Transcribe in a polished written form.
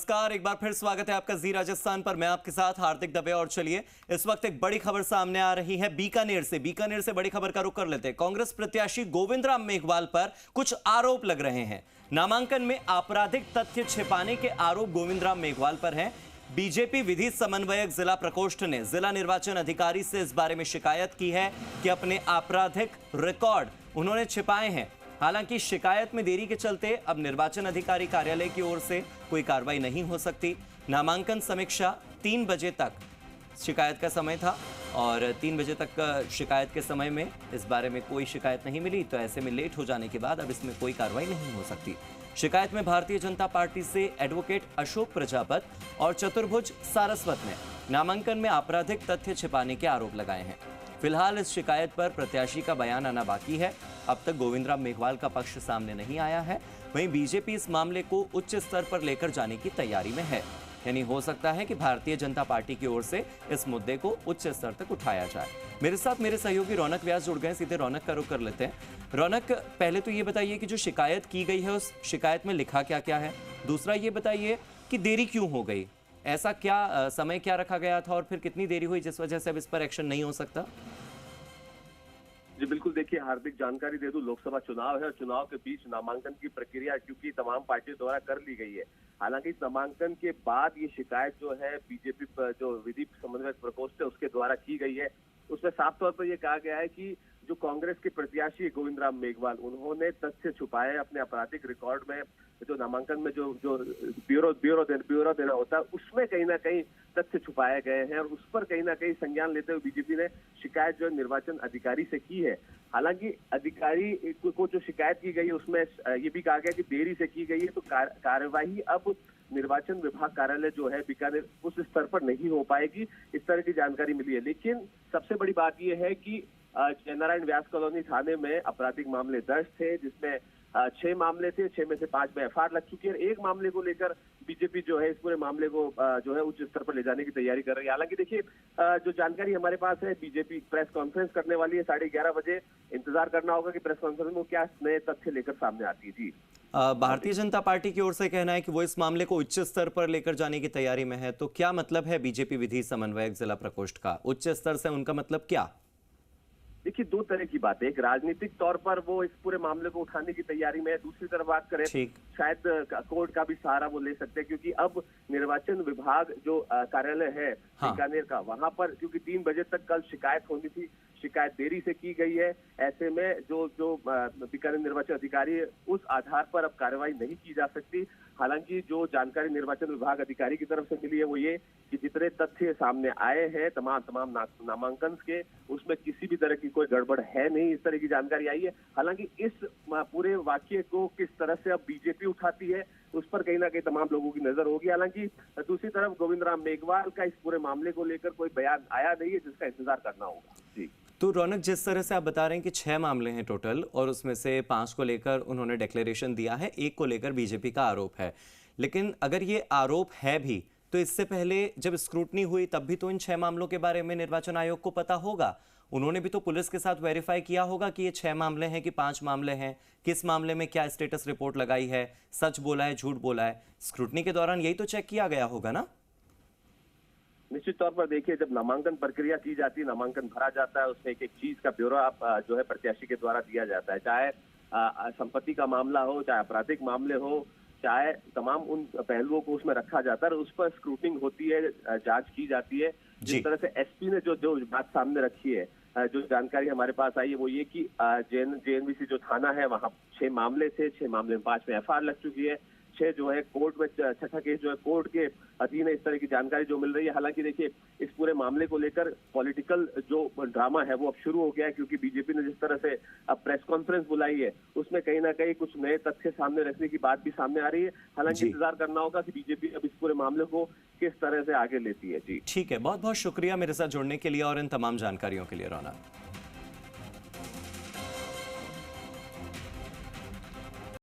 नमस्कार, एक बार फिर स्वागत है आपका जी राजस्थान पर। मैं आपके साथ हार्दिक दवे। और चलिए, इस वक्त एक बड़ी खबर सामने आ रही है बीकानेर से बड़ी खबर का रुख कर लेते हैं। कांग्रेस प्रत्याशी गोविंद राम मेघवाल पर कुछ आरोप लग रहे हैं। नामांकन में आपराधिक तथ्य छिपाने के आरोप गोविंद राम मेघवाल पर हैं। बीजेपी विधि समन्वयक जिला प्रकोष्ठ ने जिला निर्वाचन अधिकारी से इस बारे में शिकायत की है कि अपने आपराधिक रिकॉर्ड उन्होंने छिपाए हैं। हालांकि शिकायत में देरी के चलते अब निर्वाचन अधिकारी कार्यालय की ओर से कोई कार्रवाई नहीं हो सकती। नामांकन समीक्षा 3 बजे तक शिकायत का समय था और 3 बजे तक शिकायत के समय में इस बारे में कोई शिकायत नहीं मिली, तो ऐसे में लेट हो जाने के बाद अब इसमें कोई कार्रवाई नहीं हो सकती। शिकायत में भारतीय जनता पार्टी से एडवोकेट अशोक प्रजापत और चतुर्भुज सारस्वत ने नामांकन में आपराधिक तथ्य छिपाने के आरोप लगाए हैं। फिलहाल इस शिकायत पर प्रत्याशी का बयान आना बाकी है। अब तक गोविंद राम मेघवाल का पक्ष सामने नहीं आया है। वहीं बीजेपी इस मामले को उच्च स्तर पर लेकर जाने की तैयारी में है। यानी हो सकता है कि भारतीय जनता पार्टी की ओर से इस मुद्दे को उच्च स्तर तक उठाया जाए। मेरे साथ मेरे सहयोगी रौनक व्यास जुड़ गए। सीधे रौनक का रुख कर लेते हैं। रौनक, पहले तो ये बताइए कि जो शिकायत की गई है उस शिकायत में लिखा क्या क्या है। दूसरा ये बताइए कि देरी क्यों हो गई, ऐसा क्या समय क्या रखा गया था और फिर कितनी देरी हुई जिस वजह से अब इस पर एक्शन नहीं हो सकता। जी बिल्कुल, देखिए हार्दिक जानकारी दे दूं, लोकसभा चुनाव है और चुनाव के बीच नामांकन की प्रक्रिया क्योंकि तमाम पार्टियों द्वारा कर ली गई है। हालांकि इस नामांकन के बाद ये शिकायत जो है बीजेपी जो विधि समन्वयक प्रकोष्ठ है उसके द्वारा की गई है। उसमें साफ तौर पर यह कहा गया है कि जो कांग्रेस के प्रत्याशी गोविंद राम मेघवाल उन्होंने तथ्य छुपाए अपने आपराधिक रिकॉर्ड में। जो नामांकन में जो ब्यूरो देना होता है उसमें कहीं ना कहीं तथ्य छुपाए गए हैं और उस पर कहीं ना कहीं संज्ञान लेते हुए बीजेपी ने शिकायत जो निर्वाचन अधिकारी से की है। हालांकि अधिकारी को जो शिकायत की गई है उसमें ये भी कहा गया कि देरी से की गई है, तो कार्यवाही अब निर्वाचन विभाग कार्यालय जो है बीकानेर उस स्तर पर नहीं हो पाएगी, इस तरह की जानकारी मिली है। लेकिन सबसे बड़ी बात यह है कि जयनारायण व्यास कॉलोनी थाने में आपराधिक मामले दर्ज थे, जिसमें 6 मामले थे। 6 में से 5 में एफआईआर लग चुकी है। एक मामले को लेकर बीजेपी जो है इस पूरे मामले को जो है उच्च स्तर पर ले जाने की तैयारी कर रही है। हालांकि देखिए, जो जानकारी हमारे पास है, बीजेपी प्रेस कॉन्फ्रेंस करने वाली है 11:30 बजे। इंतजार करना होगा कि प्रेस कॉन्फ्रेंस में क्या नए तथ्य लेकर सामने आती है। जी, भारतीय जनता पार्टी की ओर से कहना है कि वो इस मामले को उच्च स्तर पर लेकर जाने की तैयारी में है, तो क्या मतलब है बीजेपी विधि समन्वयक जिला प्रकोष्ठ का? उच्च स्तर से उनका मतलब क्या? देखिए, 2 तरह की बात है। एक राजनीतिक तौर पर वो इस पूरे मामले को उठाने की तैयारी में है। दूसरी तरफ बात करें, शायद कोर्ट का भी सहारा वो ले सकते हैं, क्योंकि अब निर्वाचन विभाग जो कार्यालय है बीकानेर का, वहां पर क्योंकि 3 बजे तक कल शिकायत होनी थी, शिकायत देरी से की गई है। ऐसे में जो बीकानेर निर्वाचन अधिकारी है उस आधार पर अब कार्रवाई नहीं की जा सकती। हालांकि जो जानकारी निर्वाचन विभाग अधिकारी की तरफ से मिली है वो ये कि जितने तथ्य सामने आए हैं तमाम नामांकन के, उसमें किसी भी तरह की कोई गड़बड़ है नहीं, इस तरह की जानकारी आई है। हालांकि इस पूरे वाक्य को किस तरह से अब बीजेपी उठाती है उस पर कहीं ना कहीं तमाम लोगों की नजर होगी। हालांकि दूसरी तरफ गोविंद राम मेघवाल का इस पूरे मामले को लेकर कोई बयान आया नहीं है, जिसका इंतजार करना होगा। जी, तो रौनक, जिस तरह से आप बता रहे हैं कि 6 मामले हैं टोटल और उसमें से 5 को लेकर उन्होंने डिक्लेरेशन दिया है, 1 को लेकर बीजेपी का आरोप है, लेकिन अगर ये आरोप है भी तो इससे पहले जब स्क्रूटनी हुई तब भी तो इन 6 मामलों के बारे में निर्वाचन आयोग को पता होगा। उन्होंने भी तो पुलिस के साथ वेरीफाई किया होगा कि ये 6 मामले हैं कि 5 मामले हैं, किस मामले में क्या स्टेटस रिपोर्ट लगाई है, सच बोला है, झूठ बोला है। स्क्रूटनी के दौरान यही तो चेक किया गया होगा ना। निश्चित तौर पर देखिए, जब नामांकन प्रक्रिया की जाती है, नामांकन भरा जाता है, उसमें एक चीज का ब्यौरा आप जो है प्रत्याशी के द्वारा दिया जाता है। चाहे संपत्ति का मामला हो, चाहे आपराधिक मामले हो, चाहे तमाम उन पहलुओं को उसमें रखा जाता है, उस पर स्क्रूटनिंग होती है, जांच की जाती है। जिस तरह से एसपी ने जो बात सामने रखी है, जो जानकारी हमारे पास आई है वो ये कि जेएनवीसी जो थाना है वहाँ 6 मामले थे। 6 मामले में 5 में एफआईआर लग चुकी है। 6 जो है कोर्ट में, 6ठा केस जो है कोर्ट के अधीन है, इस तरह की जानकारी जो मिल रही है। हालांकि देखिए, इस पूरे मामले को लेकर पॉलिटिकल जो ड्रामा है वो अब शुरू हो गया है, क्योंकि बीजेपी ने जिस तरह से अब प्रेस कॉन्फ्रेंस बुलाई है उसमें कहीं ना कहीं कुछ नए तथ्य सामने रखने की बात भी सामने आ रही है। हालांकि इंतजार करना होगा कि बीजेपी अब इस पूरे मामले को किस तरह से आगे लेती है। जी, ठीक है, बहुत बहुत शुक्रिया मेरे साथ जुड़ने के लिए और इन तमाम जानकारियों के लिए रौनक।